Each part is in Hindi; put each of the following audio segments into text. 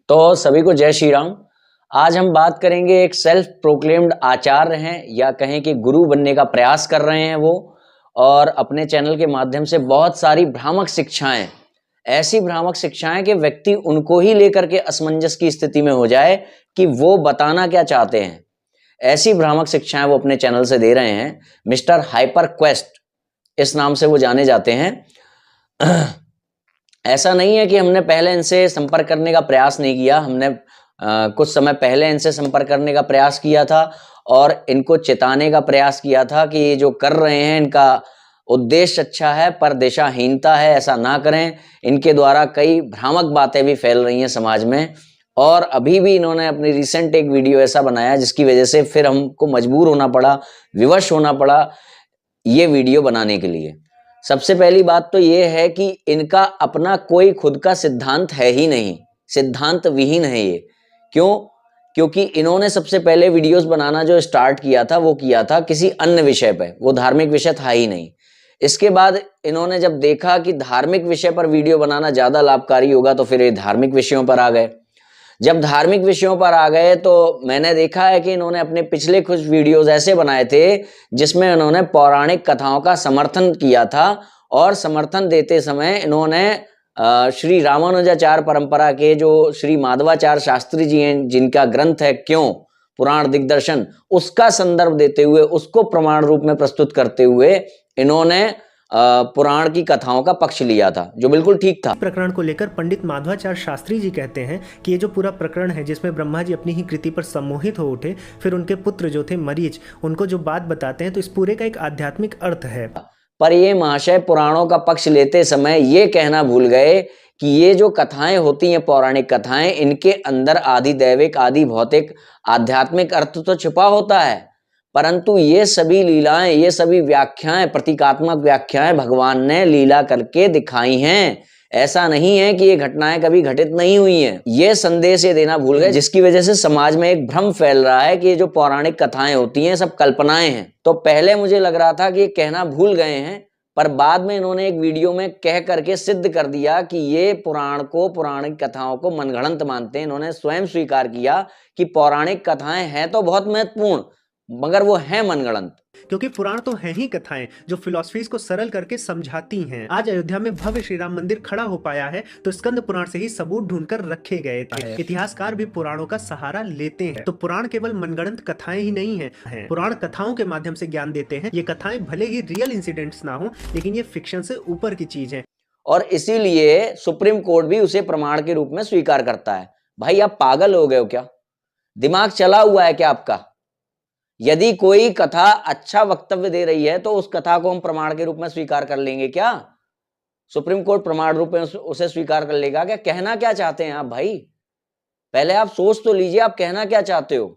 तो सभी को जय श्री राम। आज हम बात करेंगे एक सेल्फ प्रोक्लेम्ड आचार्य हैं या कहें कि गुरु बनने का प्रयास कर रहे हैं वो, और अपने चैनल के माध्यम से बहुत सारी भ्रामक शिक्षाएं, ऐसी भ्रामक शिक्षाएं कि व्यक्ति उनको ही लेकर के असमंजस की स्थिति में हो जाए कि वो बताना क्या चाहते हैं। ऐसी भ्रामक शिक्षाएं वो अपने चैनल से दे रहे हैं। मिस्टर हाइपर क्वेस्ट इस नाम से वो जाने जाते हैं। ऐसा नहीं है कि हमने पहले इनसे संपर्क करने का प्रयास नहीं किया। हमने कुछ समय पहले इनसे संपर्क करने का प्रयास किया था और इनको चेताने का प्रयास किया था कि ये जो कर रहे हैं इनका उद्देश्य अच्छा है पर दिशाहीनता है, ऐसा ना करें। इनके द्वारा कई भ्रामक बातें भी फैल रही हैं समाज में, और अभी भी इन्होंने अपनी रिसेंट एक वीडियो ऐसा बनाया जिसकी वजह से फिर हमको मजबूर होना पड़ा, विवश होना पड़ा ये वीडियो बनाने के लिए। सबसे पहली बात तो ये है कि इनका अपना कोई खुद का सिद्धांत है ही नहीं, सिद्धांत विहीन है ये। क्यों? क्योंकि इन्होंने सबसे पहले वीडियोस बनाना जो स्टार्ट किया था वो किया था किसी अन्य विषय पे, वो धार्मिक विषय था ही नहीं। इसके बाद इन्होंने जब देखा कि धार्मिक विषय पर वीडियो बनाना ज्यादा लाभकारी होगा तो फिर ये धार्मिक विषयों पर आ गए। जब धार्मिक विषयों पर आ गए तो मैंने देखा है कि इन्होंने अपने पिछले कुछ वीडियोस ऐसे बनाए थे जिसमें इन्होंने पौराणिक कथाओं का समर्थन किया था, और समर्थन देते समय इन्होंने श्री रामानुजाचार्य परंपरा के जो श्री माधवाचार्य शास्त्री जी हैं, जिनका ग्रंथ है क्यों पुराण दिग्दर्शन, उसका संदर्भ देते हुए, उसको प्रमाण रूप में प्रस्तुत करते हुए इन्होंने पुराण की कथाओं का पक्ष लिया था, जो बिल्कुल ठीक था। प्रकरण को लेकर पंडित माधवाचार्य शास्त्री जी कहते हैं कि ये जो पूरा प्रकरण है जिसमें ब्रह्मा जी अपनी ही कृति पर सम्मोहित हो उठे, फिर उनके पुत्र जो थे मरीच उनको जो बात बताते हैं, तो इस पूरे का एक आध्यात्मिक अर्थ है। पर ये महाशय पुराणों का पक्ष लेते समय ये कहना भूल गए कि ये जो कथाएं होती हैं, पौराणिक कथाएं, इनके अंदर आदि दैविक, आदि भौतिक, आध्यात्मिक अर्थ तो छिपा होता है, परंतु ये सभी लीलाएं, ये सभी व्याख्याएं, प्रतीकात्मक व्याख्याएं भगवान ने लीला करके दिखाई हैं। ऐसा नहीं है कि ये घटनाएं कभी घटित नहीं हुई हैं। ये संदेश ये देना भूल गए, जिसकी वजह से समाज में एक भ्रम फैल रहा है कि ये जो पौराणिक कथाएं होती हैं सब कल्पनाएं हैं। तो पहले मुझे लग रहा था कि ये कहना भूल गए हैं, पर बाद में इन्होंने एक वीडियो में कह करके सिद्ध कर दिया कि ये पुराण को, पौराणिक कथाओं को मनगढ़ंत मानते हैं। इन्होंने स्वयं स्वीकार किया कि पौराणिक कथाएं हैं तो बहुत महत्वपूर्ण, मगर वो है मनगढ़ंत। क्योंकि पुराण तो है ही कथाएं जो फिलॉसफीज को सरल करके समझाती हैं। आज अयोध्या में भव्य श्री राम मंदिर खड़ा हो पाया है तो स्कंद पुराण से ही सबूत ढूंढकर रखे गए थे। इतिहासकार भी पुराणों का सहारा लेते हैं। तो पुराण केवल मनगढ़ंत कथाएं ही नहीं है, पुराण कथाओं के माध्यम से ज्ञान देते हैं। ये कथाएं भले ही रियल इंसिडेंट्स ना हो, लेकिन ये फिक्शन से ऊपर की चीज है, और इसीलिए सुप्रीम कोर्ट भी उसे प्रमाण के रूप में स्वीकार करता है। भाई आप पागल हो गए हो क्या? दिमाग चला हुआ है क्या आपका? यदि कोई कथा अच्छा वक्तव्य दे रही है तो उस कथा को हम प्रमाण के रूप में स्वीकार कर लेंगे क्या? सुप्रीम कोर्ट प्रमाण रूप में उसे स्वीकार कर लेगा क्या? कहना क्या चाहते हैं आप भाई? पहले आप सोच तो लीजिए आप कहना क्या चाहते हो।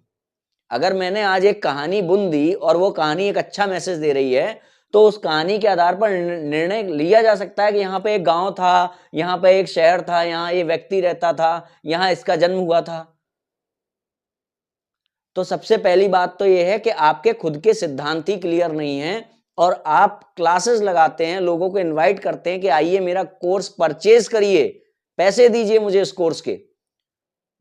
अगर मैंने आज एक कहानी बुन दी और वो कहानी एक अच्छा मैसेज दे रही है तो उस कहानी के आधार पर निर्णय लिया जा सकता है कि यहाँ पे एक गांव था, यहाँ पे एक शहर था, यहाँ ये व्यक्ति रहता था, यहाँ इसका जन्म हुआ था। तो सबसे पहली बात तो ये है कि आपके खुद के सिद्धांत ही क्लियर नहीं है, और आप क्लासेस लगाते हैं, लोगों को इनवाइट करते हैं कि आइए मेरा कोर्स परचेज करिए, पैसे दीजिए मुझे इस कोर्स के,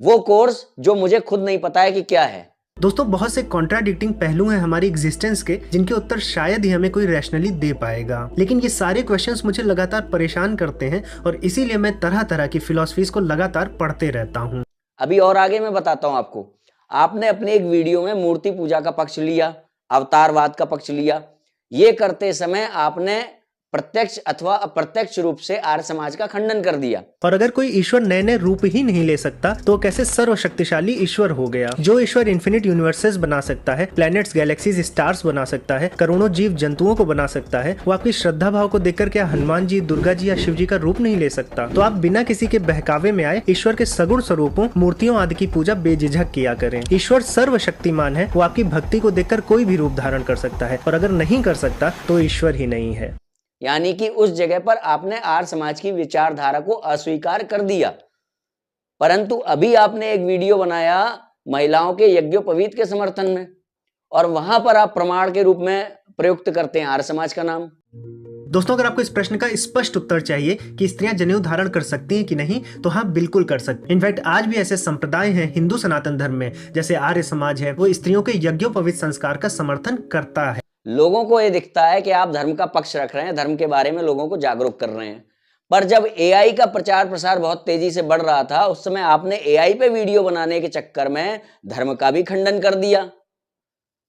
वो कोर्स जो मुझे खुद नहीं पता है कि क्या है। दोस्तों बहुत से कॉन्ट्राडिक्टिंग पहलू हैं हमारी एग्जिस्टेंस के, जिनके उत्तर शायद ही हमें कोई रैशनली दे पाएगा, लेकिन ये सारे क्वेश्चंस मुझे लगातार परेशान करते हैं और इसीलिए मैं तरह तरह की फिलॉसफीज को लगातार पढ़ते रहता हूँ। अभी और आगे मैं बताता हूँ आपको। आपने अपने एक वीडियो में मूर्ति पूजा का पक्ष लिया, अवतारवाद का पक्ष लिया। ये करते समय आपने प्रत्यक्ष अथवा अप्रत्यक्ष रूप से आर्य समाज का खंडन कर दिया। और अगर कोई ईश्वर नए नए रूप ही नहीं ले सकता तो कैसे सर्वशक्तिशाली ईश्वर हो गया? जो ईश्वर इन्फिनिट यूनिवर्सेस बना सकता है, प्लैनेट्स, गैलेक्सीज, स्टार्स बना सकता है, करोड़ों जीव जंतुओं को बना सकता है, वो आपकी श्रद्धा भाव को देखकर क्या हनुमान जी, दुर्गा जी या शिव जी का रूप नहीं ले सकता? तो आप बिना किसी के बहकावे में आए ईश्वर के सगुण स्वरूपों, मूर्तियों आदि की पूजा बेझिझक किया करें। ईश्वर सर्वशक्तिमान है, वो आपकी भक्ति को देखकर कोई भी रूप धारण कर सकता है, और अगर नहीं कर सकता तो ईश्वर ही नहीं है। यानी कि उस जगह पर आपने आर्य समाज की विचारधारा को अस्वीकार कर दिया। परंतु अभी आपने एक वीडियो बनाया महिलाओं के यज्ञोपवीत के समर्थन में, और वहां पर आप प्रमाण के रूप में प्रयुक्त करते हैं आर्य समाज का नाम। दोस्तों, अगर आपको इस प्रश्न का स्पष्ट उत्तर चाहिए कि स्त्रियां जनेऊ धारण कर सकती हैं कि नहीं, तो हाँ, बिल्कुल कर सकती हैं। इनफैक्ट आज भी ऐसे संप्रदाय हैं हिंदू सनातन धर्म में, जैसे आर्य समाज है, वो स्त्रियों के यज्ञोपवीत संस्कार का समर्थन करता है। लोगों को ये दिखता है कि आप धर्म का पक्ष रख रहे हैं, धर्म के बारे में लोगों को जागरूक कर रहे हैं, पर जब एआई का प्रचार प्रसार बहुत तेजी से बढ़ रहा था, उस समय आपने एआई पे वीडियो बनाने के चक्कर में धर्म का भी खंडन कर दिया,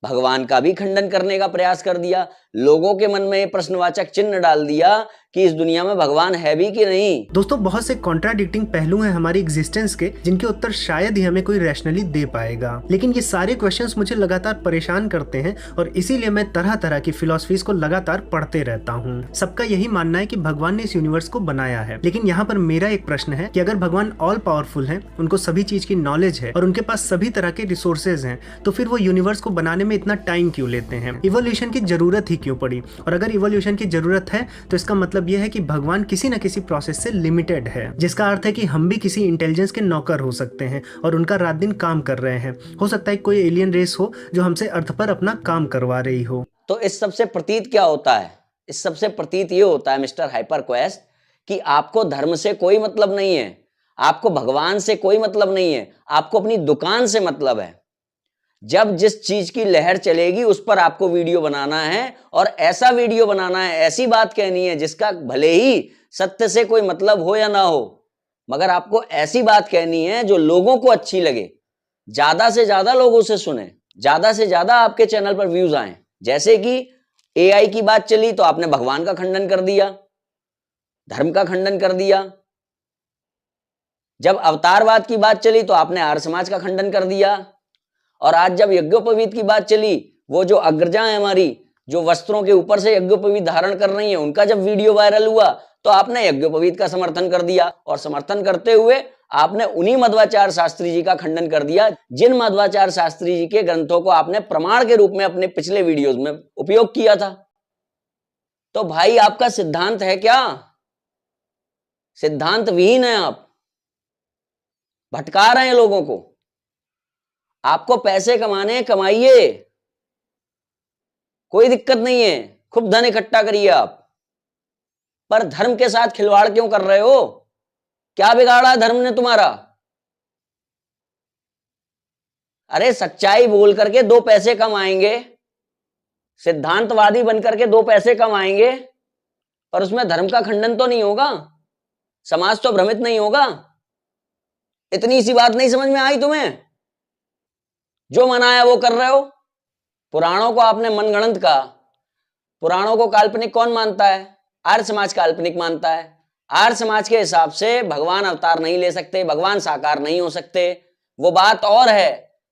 भगवान का भी खंडन करने का प्रयास कर दिया, लोगों के मन में ये प्रश्नवाचक चिन्ह डाल दिया कि इस दुनिया में भगवान है भी कि नहीं। दोस्तों, बहुत से कॉन्ट्राडिक्टिंग पहलू हैं हमारी एग्जिस्टेंस के, जिनके उत्तर शायद ही हमें कोई रैशनली दे पाएगा, लेकिन ये सारे क्वेश्चंस मुझे लगातार परेशान करते हैं और इसीलिए मैं तरह तरह की फिलॉसफीज को लगातार पढ़ते रहता हूँ। सबका यही मानना है कि भगवान ने इस यूनिवर्स को बनाया है, लेकिन यहाँ पर मेरा एक प्रश्न है कि अगर भगवान ऑल पावरफुल है, उनको सभी चीज की नॉलेज है और उनके पास सभी तरह के रिसोर्सेज हैं, तो फिर वो यूनिवर्स को बनाने में इतना टाइम क्यों लेते हैं? इवोल्यूशन की जरूरत ही क्यों पड़ी? और अगर इवोल्यूशन की जरूरत है तो इसका मतलब यह है कि भगवान किसी न किसी प्रोसेस से लिमिटेड है, जिसका अर्थ है कि हम भी किसी इंटेलिजेंस के नौकर हो सकते हैं और उनका रात दिन काम कर रहे हैं। हो सकता है कोई एलियन रेस हो जो हमसे अर्थ पर अपना काम करवा रही हो। तो इस सबसे प्रतीत क्या होता है? इस सबसे प्रतीत ये होता है मिस्टर हाइपर क्वेस्ट कि आपको धर्म से कोई मतलब नहीं है, आपको भगवान से कोई मतलब नहीं है, आपको अपनी दुकान से मतलब है। जब जिस चीज की लहर चलेगी उस पर आपको वीडियो बनाना है और ऐसा वीडियो बनाना है, ऐसी बात कहनी है जिसका भले ही सत्य से कोई मतलब हो या ना हो, मगर आपको ऐसी बात कहनी है जो लोगों को अच्छी लगे, ज्यादा से ज्यादा लोगों से सुने, ज्यादा से ज्यादा आपके चैनल पर व्यूज आए। जैसे कि एआई की बात चली तो आपने भगवान का खंडन कर दिया, धर्म का खंडन कर दिया। जब अवतारवाद की बात चली तो आपने आर्य समाज का खंडन कर दिया। और आज जब यज्ञोपवीत की बात चली, वो जो अग्रजा है हमारी, जो वस्त्रों के ऊपर से यज्ञोपवीत धारण कर रही है, उनका जब वीडियो वायरल हुआ तो आपने यज्ञोपवीत का समर्थन कर दिया। और समर्थन करते हुए आपने उन्हीं मध्वाचार्य शास्त्री जी का खंडन कर दिया जिन मध्वाचार्य शास्त्री जी के ग्रंथों को आपने प्रमाण के रूप में अपने पिछले वीडियोज में उपयोग किया था। तो भाई आपका सिद्धांत है क्या? सिद्धांत विहीन है आप, भटका रहे हैं लोगों को। आपको पैसे कमाने हैं, कमाइए, कोई दिक्कत नहीं है, खूब धन इकट्ठा करिए आप, पर धर्म के साथ खिलवाड़ क्यों कर रहे हो? क्या बिगाड़ा धर्म ने तुम्हारा? अरे सच्चाई बोल करके दो पैसे कमाएंगे, सिद्धांतवादी बनकर के दो पैसे कमाएंगे, पर उसमें धर्म का खंडन तो नहीं होगा, समाज तो भ्रमित नहीं होगा। इतनी सी बात नहीं समझ में आई तुम्हें? जो मनाया वो कर रहे हो। पुराणों को आपने मनगढ़ंत कहा। पुराणों को काल्पनिक कौन मानता है? आर्य समाज काल्पनिक मानता है। आर्य समाज के हिसाब से भगवान अवतार नहीं ले सकते, भगवान साकार नहीं हो सकते। वो बात और है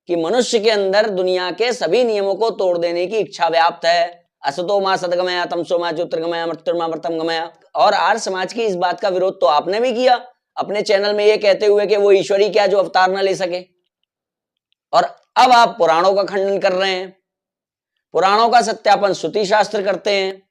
कि मनुष्य के अंदर दुनिया के सभी नियमों को तोड़ देने की इच्छा व्याप्त है। असतो मां सद्गमया, तमसो मां ज्योतिर्गमया, मृत्युर्मा मृतम गमया। और आर्य समाज की इस बात का विरोध तो आपने भी किया अपने चैनल में, ये कहते हुए कि वो ईश्वरी क्या जो अवतार न ले सके। और अब आप पुराणों का खंडन कर रहे हैं, पुराणों का सत्यापन श्रुति शास्त्र करते हैं।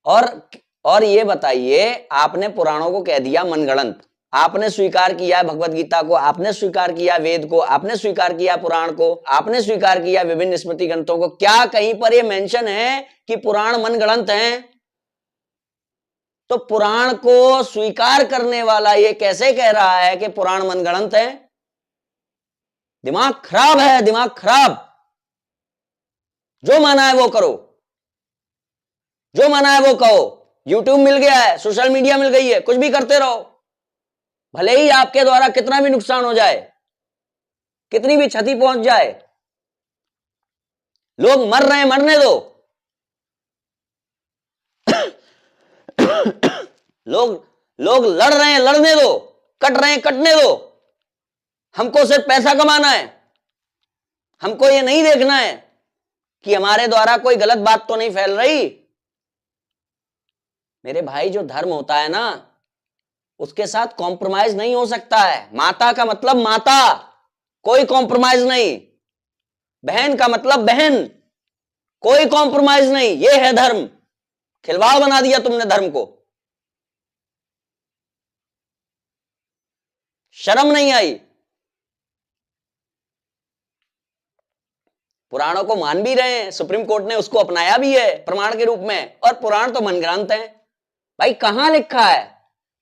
और ये बताइए, आपने पुराणों को कह दिया मनगढ़ंत, आपने स्वीकार किया है भगवत गीता को, आपने स्वीकार किया वेद को, आपने स्वीकार किया पुराण को, आपने स्वीकार किया विभिन्न स्मृति ग्रंथों को। क्या कहीं पर यह मेंशन है कि पुराण मनगढ़ंत हैं? तो पुराण को स्वीकार करने वाला ये कैसे कह रहा है कि पुराण मनगढ़ंत है? दिमाग खराब है, दिमाग खराब। जो माना है वो करो, जो माना है वो कहो। यूट्यूब मिल गया है, सोशल मीडिया मिल गई है, कुछ भी करते रहो, भले ही आपके द्वारा कितना भी नुकसान हो जाए, कितनी भी क्षति पहुंच जाए। लोग मर रहे हैं, मरने दो। लोग लड़ रहे हैं, लड़ने दो। कट रहे हैं, कटने दो। हमको सिर्फ पैसा कमाना है। हमको ये नहीं देखना है कि हमारे द्वारा कोई गलत बात तो नहीं फैल रही। मेरे भाई, जो धर्म होता है ना, उसके साथ कॉम्प्रोमाइज नहीं हो सकता है। माता का मतलब माता, कोई कॉम्प्रोमाइज नहीं। बहन का मतलब बहन, कोई कॉम्प्रोमाइज नहीं। ये है धर्म। खिलवाड़ बना दिया तुमने धर्म को। शर्म नहीं आई? पुराणों को मान भी रहे हैं, सुप्रीम कोर्ट ने उसको अपनाया भी है प्रमाण के रूप में, और पुराण तो मनगढ़ंत हैं। भाई कहां लिखा है?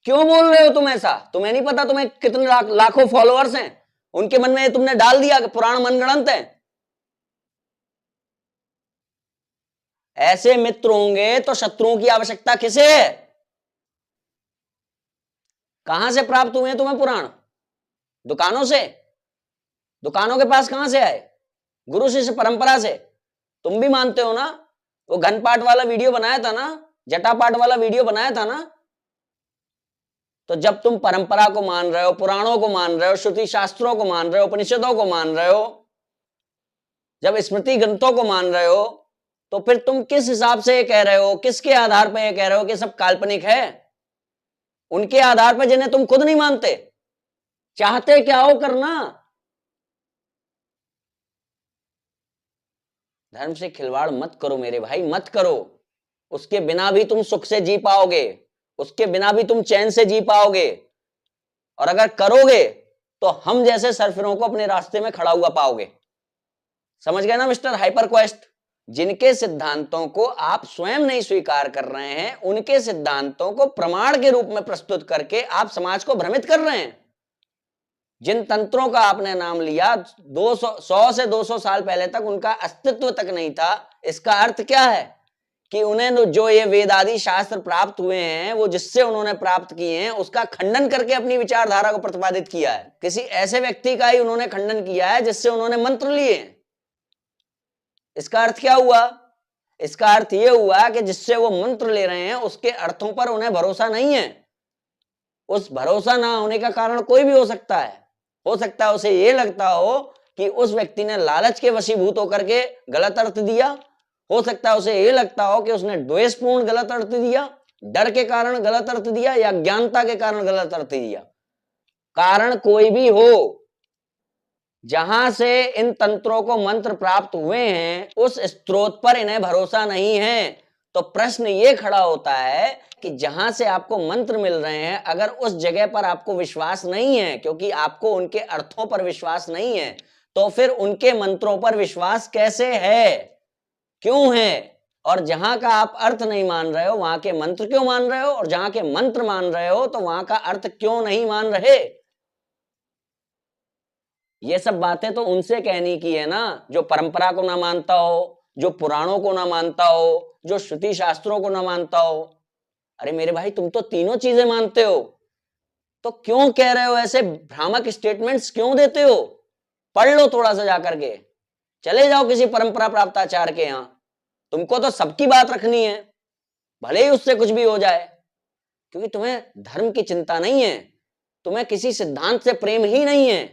क्यों बोल रहे हो तुम ऐसा? तुम्हें नहीं पता तुम्हें कितने लाखों फॉलोअर्स हैं? उनके मन में तुमने डाल दिया कि पुराण मनगढ़ंत है। ऐसे मित्र होंगे तो शत्रुओं की आवश्यकता किसे है? कहां से प्राप्त हुए तुम्हें पुराण? दुकानों से? दुकानों के पास कहां से आए? गुरु शिष्य परंपरा से। तुम भी मानते हो ना? वो घन पाठ वाला वीडियो बनाया था ना, जटा पाठ वाला वीडियो बनाया था ना। तो जब तुम परंपरा को मान रहे हो, पुराणों को मान रहे हो, श्रुति शास्त्रों को मान रहे हो, उपनिषदों को मान रहे हो, जब स्मृति ग्रंथों को मान रहे हो, तो फिर तुम किस हिसाब से ये कह रहे हो, किसके आधार पर ये कह रहे हो कि सब काल्पनिक है? उनके आधार पर जिन्हें तुम खुद नहीं मानते। चाहते क्या हो करना? धर्म से खिलवाड़ मत करो मेरे भाई, मत करो। उसके बिना भी तुम सुख से जी पाओगे, उसके बिना भी तुम चैन से जी पाओगे। और अगर करोगे तो हम जैसे सरफिरों को अपने रास्ते में खड़ा हुआ पाओगे। समझ गए ना मिस्टर हाइपर क्वेस्ट? जिनके सिद्धांतों को आप स्वयं नहीं स्वीकार कर रहे हैं, उनके सिद्धांतों को प्रमाण के रूप में प्रस्तुत करके आप समाज को भ्रमित कर रहे हैं। जिन तंत्रों का आपने नाम लिया, 100 से 200 साल पहले तक उनका अस्तित्व तक नहीं था। इसका अर्थ क्या है? कि उन्हें जो ये वेद आदि शास्त्र प्राप्त हुए हैं, वो जिससे उन्होंने प्राप्त किए हैं, उसका खंडन करके अपनी विचारधारा को प्रतिपादित किया है। किसी ऐसे व्यक्ति का ही उन्होंने खंडन किया है जिससे उन्होंने मंत्र लिए। इसका अर्थ क्या हुआ? इसका अर्थ यह हुआ कि जिससे वो मंत्र ले रहे हैं उसके अर्थों पर उन्हें भरोसा नहीं है। उस भरोसा ना होने का कारण कोई भी हो सकता है। हो सकता है उसे ये लगता हो कि उस व्यक्ति ने लालच के वशीभूत होकर के गलत अर्थ दिया। हो सकता है उसे ये लगता हो कि उसने द्वेषपूर्ण गलत अर्थ दिया, डर के कारण गलत अर्थ दिया, या अज्ञानता के कारण गलत अर्थ दिया। कारण कोई भी हो, जहां से इन तंत्रों को मंत्र प्राप्त हुए हैं उस स्रोत पर इन्हें भरोसा नहीं है। तो प्रश्न ये खड़ा होता है कि जहां से आपको मंत्र मिल रहे हैं, अगर उस जगह पर आपको विश्वास नहीं है, क्योंकि आपको उनके अर्थों पर विश्वास नहीं है, तो फिर उनके मंत्रों पर विश्वास कैसे है? क्यों है? और जहां का आप अर्थ नहीं मान रहे हो, वहां के मंत्र क्यों मान रहे हो? और जहां के मंत्र मान रहे हो, तो वहां का अर्थ क्यों नहीं मान रहे? ये सब बातें तो उनसे कहनी की है ना, जो परंपरा को ना मानता हो, जो पुराणों को ना मानता हो, जो श्रुति शास्त्रों को ना मानता हो। अरे मेरे भाई, तुम तो तीनों चीजें मानते हो, तो क्यों कह रहे हो ऐसे भ्रामक स्टेटमेंट्स क्यों देते हो? पढ़ लो थोड़ा सा जाकर के, चले जाओ किसी परंपरा प्राप्त आचार्य के यहां। तुमको तो सबकी बात रखनी है, भले ही उससे कुछ भी हो जाए, क्योंकि तुम्हें धर्म की चिंता नहीं है, तुम्हें किसी सिद्धांत से प्रेम ही नहीं है,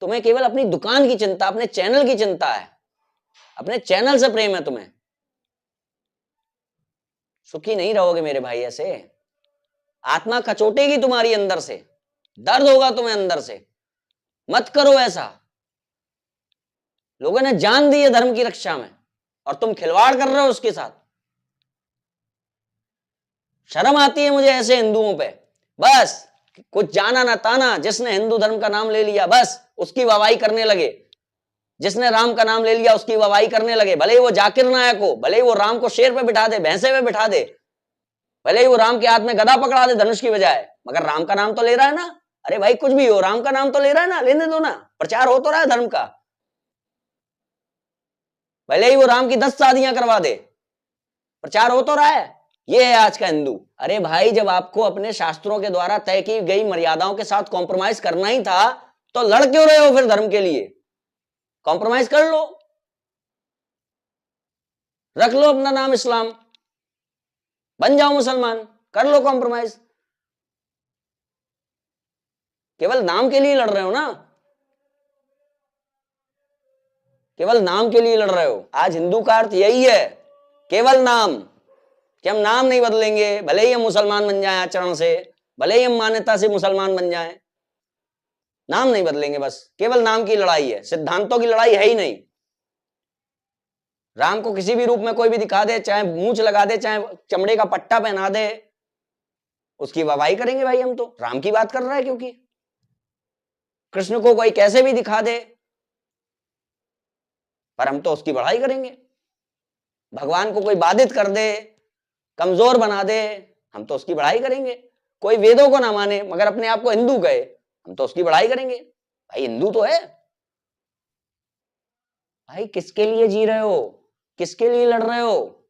तुम्हें केवल अपनी दुकान की चिंता, अपने चैनल की चिंता है, अपने चैनल से प्रेम है तुम्हें। सुखी नहीं रहोगे मेरे भाई ऐसे। आत्मा कचोटेगी तुम्हारी अंदर से, दर्द होगा तुम्हें अंदर से। मत करो ऐसा। लोगों ने जान दी है धर्म की रक्षा में, और तुम खिलवाड़ कर रहे हो उसके साथ। शर्म आती है मुझे ऐसे हिंदुओं पे। बस कुछ जाना ना ताना, जिसने हिंदू धर्म का नाम ले लिया बस उसकी वाहवाही करने लगे। जिसने राम का नाम ले लिया उसकी वाहवाही करने लगे, भले ही वो जाकिर नायक हो, भले ही वो राम को शेर पे बिठा दे, भैंसे पे बिठा दे, भले ही वो राम के हाथ में गदा पकड़ा दे धनुष की बजाय, मगर राम का नाम तो ले रहा है ना। अरे भाई कुछ भी हो, राम का नाम तो ले रहा है ना, लेने दो ना, प्रचार हो तो रहा है धर्म का। भले ही वो राम की 10 शादियां करवा दे, प्रचार हो तो रहा है। ये है आज का हिंदू। अरे भाई, जब आपको अपने शास्त्रों के द्वारा तय की गई मर्यादाओं के साथ कॉम्प्रोमाइज करना ही था, तो लड़ क्यों रहे हो फिर धर्म के लिए? कॉम्प्रोमाइज कर लो, रख लो अपना नाम इस्लाम, बन जाओ मुसलमान, कर लो कॉम्प्रोमाइज। केवल नाम के लिए लड़ रहे हो ना, केवल नाम के लिए लड़ रहे हो। आज हिंदू का अर्थ यही है, केवल नाम, कि हम नाम नहीं बदलेंगे, भले ही हम मुसलमान बन जाएं आचरण से, भले ही हम मान्यता से मुसलमान बन जाएं, नाम नहीं बदलेंगे। बस केवल नाम की लड़ाई है, सिद्धांतों की लड़ाई है ही नहीं। राम को किसी भी रूप में कोई भी दिखा दे, चाहे मूंछ लगा दे, चाहे चमड़े का पट्टा पहना दे, उसकी वाहवाही करेंगे भाई। हम तो राम की बात कर रहा है, क्योंकि कृष्ण को कोई कैसे भी दिखा दे, पर हम तो उसकी बड़ाई करेंगे। भगवान को कोई बाधित कर दे, कमजोर बना दे, हम तो उसकी बड़ाई करेंगे। कोई वेदों को ना माने मगर अपने आप को हिंदू कहे, हम तो उसकी बड़ाई करेंगे। भाई हिंदू तो है। भाई किसके लिए जी रहे हो, किसके लिए लड़ रहे हो?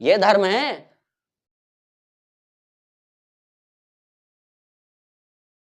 ये धर्म है